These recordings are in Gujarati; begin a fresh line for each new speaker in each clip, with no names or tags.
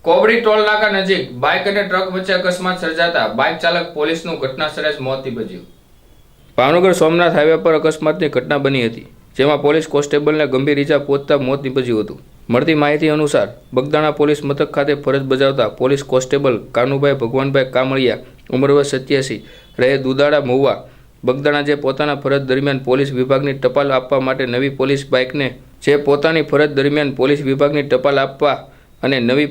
કોબડી ટોલ નાકા નજીક બાઇક અને ટ્રક વચ્ચે અકસ્માત સર્જાતા બાઇક ચાલક પોલીસનું ઘટના સ્થળે જ મોત નીપજ્યું। ભાવનગર સોમનાથ હાઈવે પર અકસ્માતની ઘટના બની હતી, જેમાં પોલીસ કોન્સ્ટેબલને ગંભીર ઈજા પહોંચતા મોત નીપજ્યું હતું। મળતી માહિતી અનુસાર બગદાણા પોલીસ મથક ખાતે ફરજ બજાવતા પોલીસ કોન્સ્ટેબલ કાનુભાઈ ભગવાનભાઈ કામળિયા, ઉંમર વર્ષ 87, રહે દુદાળા મહુવા, બગદાણા, જે પોતાના ફરજ દરમિયાન પોલીસ વિભાગની ટપાલ આપવા માટે નવી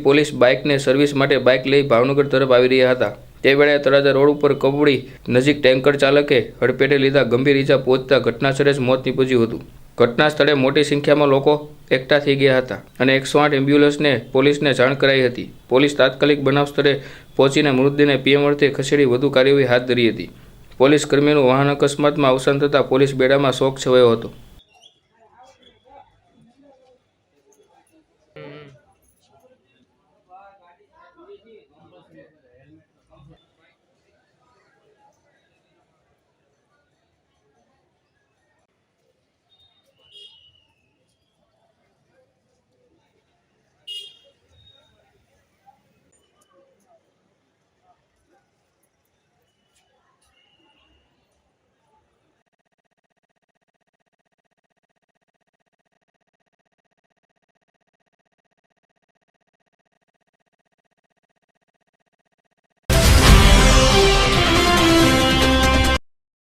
પોલીસ બાઇકને સર્વિસ માટે બાઇક લઈ ભાવનગર તરફ આવી રહ્યા હતા। તે વેળાએ તળાજા રોડ ઉપર કબડી નજીક ટેન્કર ચાલકે હડફેટે લીધા ગંભીર ઈજા પહોંચતા ઘટના સ્થળે જ મોત નીપજ્યું હતું। ઘટના સ્થળે મોટી સંખ્યામાં લોકો એકઠા થઈ ગયા હતા અને 108 એમ્બ્યુલન્સને પોલીસને જાણ કરાઈ હતી। પોલીસ તાત્કાલિક બનાવ સ્થળે પહોંચીને મૃતદેહને પીએમ અર્થે ખસેડી વધુ કાર્યવાહી હાથ ધરી હતી। પોલીસ કર્મીનું વાહન અકસ્માતમાં અવસાન થતાં પોલીસ બેડામાં શોક છવાયો હતો।